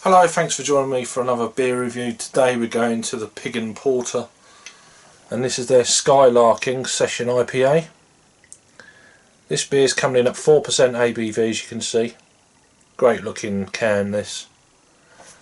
Hello, thanks for joining me for another beer review. Today we're going to the Pig and Porter, and this is their Skylarking Session IPA. This beer is coming in at 4% ABV, as you can see. Great looking can, this.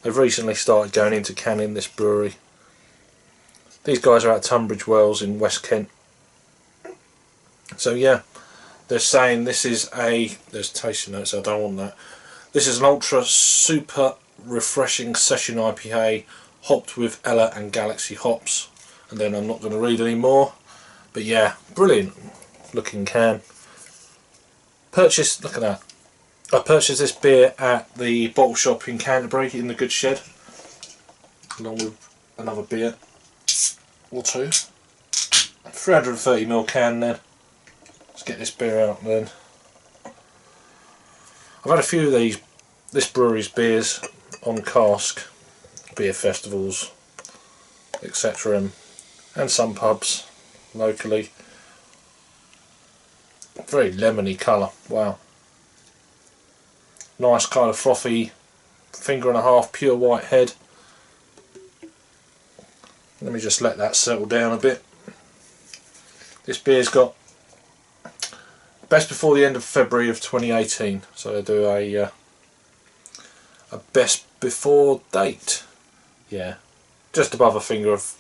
They've recently started going into canning, this brewery. These guys are at Tunbridge Wells in West Kent. So yeah, they're saying this is there's tasting notes, I don't want that. This is an ultra super refreshing session IPA hopped with Ella and Galaxy hops, and then I'm not going to read any more, but yeah, brilliant looking can. Look at that. I purchased this beer at the BottleShop in Canterbury in the Good Shed, along with another beer or two. 330ml can then. Let's get this beer out then. I've had a few of this brewery's beers on cask, beer festivals, etc., and some pubs locally. Very lemony colour, wow. Nice kind of frothy, finger and a half pure white head. Let me just let that settle down a bit. This beer's got best before the end of February of 2018, so they do a best before date. Yeah, just above a finger of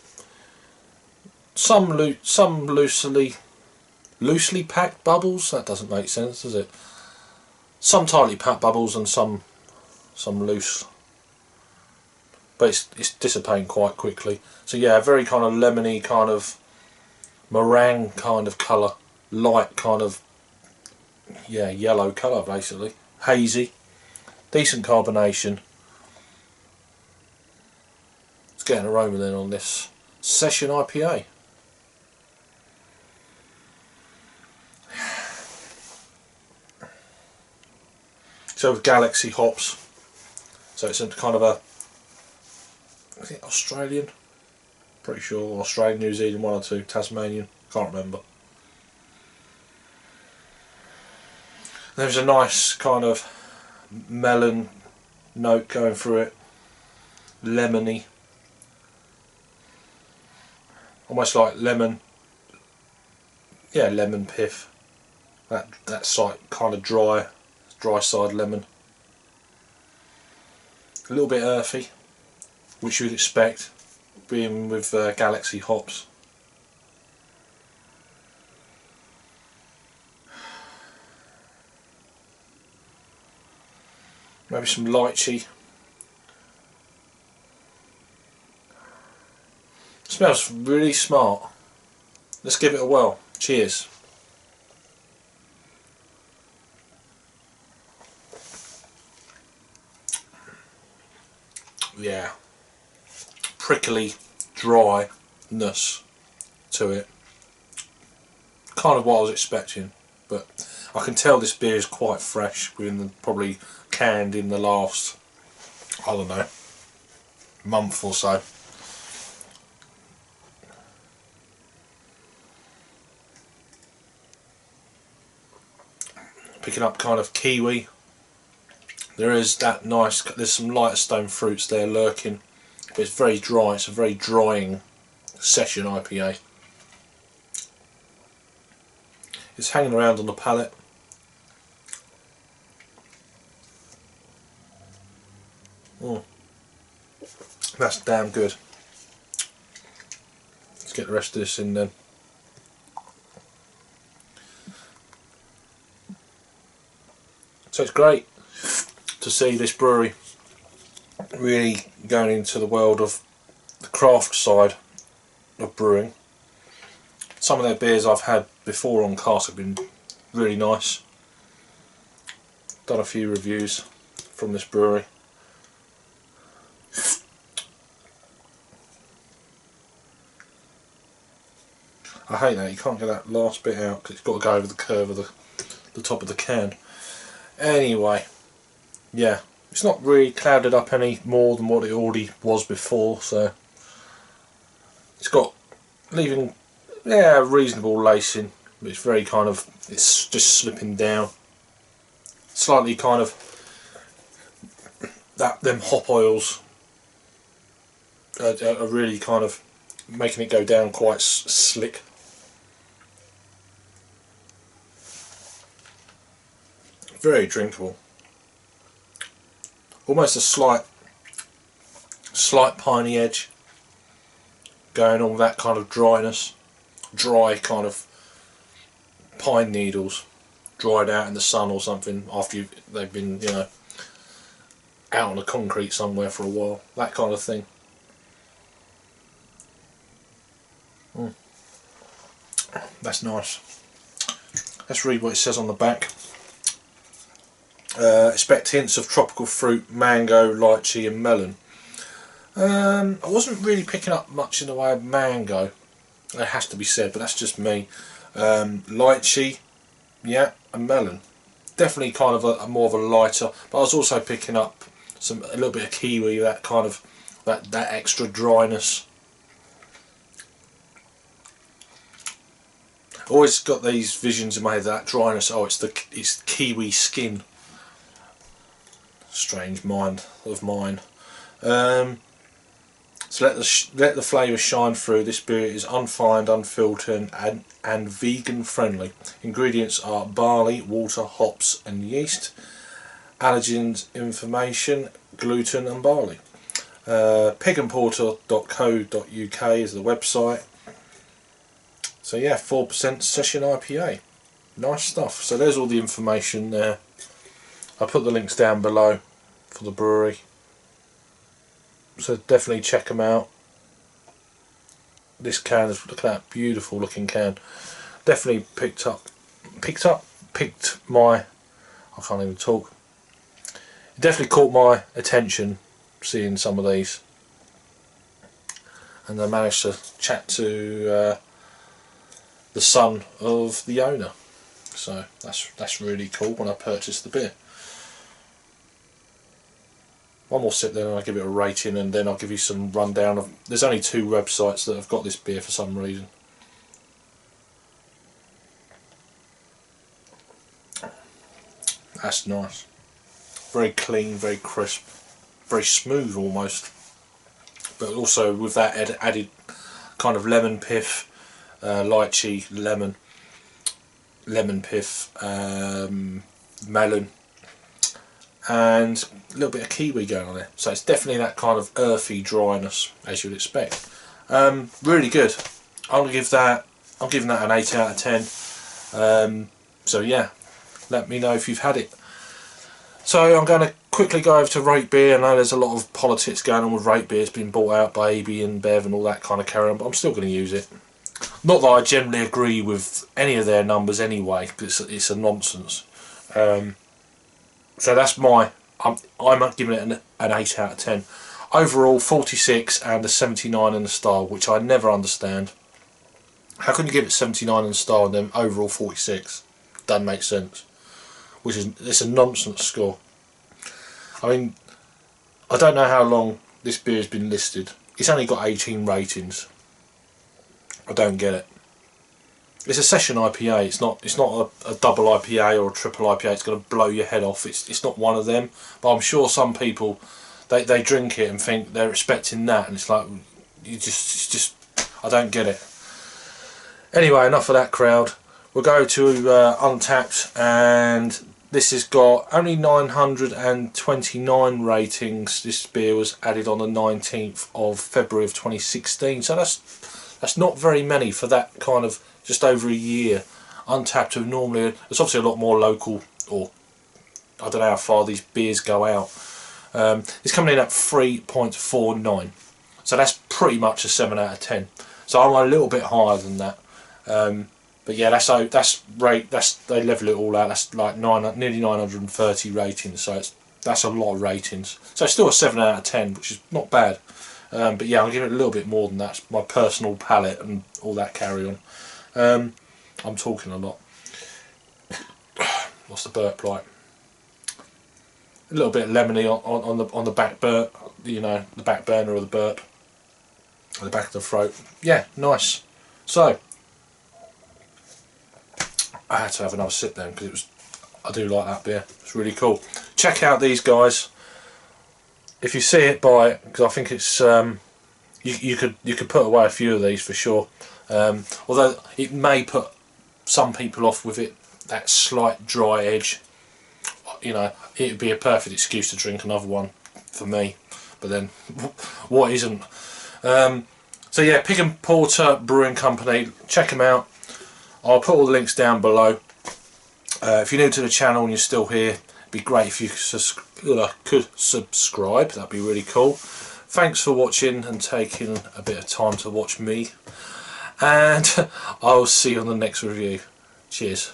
some loosely packed bubbles. That doesn't make sense, does it? Some tightly packed bubbles and some loose, but it's dissipating quite quickly. So yeah, very kind of lemony, kind of meringue kind of colour, light kind of, yeah, yellow colour basically, hazy, decent carbonation. Let's get an aroma then on this Session IPA. So with Galaxy hops, so it's a kind of a, is it Australian? Pretty sure Australian, New Zealand, one or two, Tasmanian, can't remember. There's a nice kind of melon note going through it, lemony, almost like lemon, yeah, lemon pith. That's like kind of dry side lemon. A little bit earthy, which you would expect, being with Galaxy hops. Maybe some lychee. Smells really smart. Let's give it a whirl. Cheers. Yeah, prickly dryness to it. Kind of what I was expecting, but I can tell this beer is quite fresh, probably canned in the last, I don't know, month or so. Picking up kind of kiwi. There is that nice, there's some lighter stone fruits there lurking, but it's very dry. It's a very drying session IPA. It's hanging around on the palate. That's damn good. Let's get the rest of this in then. So it's great to see this brewery really going into the world of the craft side of brewing. Some of their beers I've had before on cask have been really nice. Done a few reviews from this brewery. I hate that you can't get that last bit out because it's got to go over the curve of the top of the can. Anyway, yeah, it's not really clouded up any more than what it already was before, so it's got, leaving, yeah, reasonable lacing, but it's very kind of, it's just slipping down, slightly kind of them hop oils are really kind of making it go down quite slick. Very drinkable. Almost a slight piney edge going on with that kind of dryness. Dry kind of pine needles dried out in the sun or something after they've been, you know, out on the concrete somewhere for a while. That kind of thing. That's nice. Let's read what it says on the back. Expect hints of tropical fruit, mango, lychee and melon. I wasn't really picking up much in the way of mango, it has to be said, but that's just me. Lychee, yeah, and melon. Definitely kind of a more of a lighter, but I was also picking up a little bit of kiwi, that kind of that extra dryness. Always got these visions in my head, that dryness. Oh, it's kiwi skin. Strange mind of mine. So let the flavour shine through. This beer is unfined, unfiltered and vegan friendly. Ingredients are barley, water, hops and yeast. Allergens information, gluten and barley. pigandporter.co.uk is the website. So yeah, 4% session IPA. Nice stuff. So there's all the information there. I'll put the links down below for the brewery. So definitely check them out. This can is, look at that beautiful looking can. Definitely picked my, I can't even talk. It definitely caught my attention seeing some of these. And I managed to chat to the son of the owner. So that's really cool when I purchased the beer. One more sip then and I'll give it a rating, and then I'll give you some rundown of... There's only 2 websites that have got this beer for some reason. That's nice. Very clean, very crisp, very smooth almost. But also with that added kind of lemon pith, lychee, lemon pith, melon, and a little bit of kiwi going on there. So it's definitely that kind of earthy dryness as you'd expect. Really good. I'm giving that an 8 out of 10. So yeah, let me know if you've had it. So I'm going to quickly go over to Rate Beer. I know there's a lot of politics going on with Rate Beer. It's been bought out by AB and Bev and all that kind of carry on, but I'm still going to use it. Not that I generally agree with any of their numbers anyway, because it's a nonsense. So that's I'm giving it an 8 out of 10. Overall 46 and a 79 in the style, which I never understand. How can you give it 79 in the style and then overall 46? Doesn't make sense. It's a nonsense score. I mean, I don't know how long this beer has been listed. It's only got 18 ratings. I don't get it. It's a session IPA. It's not a double IPA or a triple IPA. It's going to blow your head off. It's not one of them. But I'm sure some people they drink it and think they're expecting that, and it's like it's just I don't get it. Anyway, enough of that crowd. We'll go to Untapped, and this has got only 929 ratings. This beer was added on the 19th of February of 2016. So that's not very many for that kind of just over a year. Untapped have normally, it's obviously a lot more local, or I don't know how far these beers go out. It's coming in at 3.49, so that's pretty much a 7 out of 10. So I'm a little bit higher than that. But yeah, they level it all out. That's like nearly 930 ratings. So that's a lot of ratings. So it's still a 7 out of 10, which is not bad. But yeah, I'll give it a little bit more than that. It's my personal palate and all that carry on. I'm talking a lot. What's the burp like? A little bit lemony on the back burp, you know, the back burner of the burp, at the back of the throat. Yeah, nice. So I had to have another sip then because I do like that beer. It's really cool. Check out these guys. if you see it, buy it, because I think it's you could put away a few of these for sure. Although it may put some people off with it, that slight dry edge. You know, it would be a perfect excuse to drink another one for me. But then, what isn't? So yeah, Pig and Porter Brewing Company. Check them out. I'll put all the links down below. If you're new to the channel and you're still here, it'd be great if you could subscribe. That'd be really cool. Thanks for watching and taking a bit of time to watch me. And I'll see you on the next review. Cheers.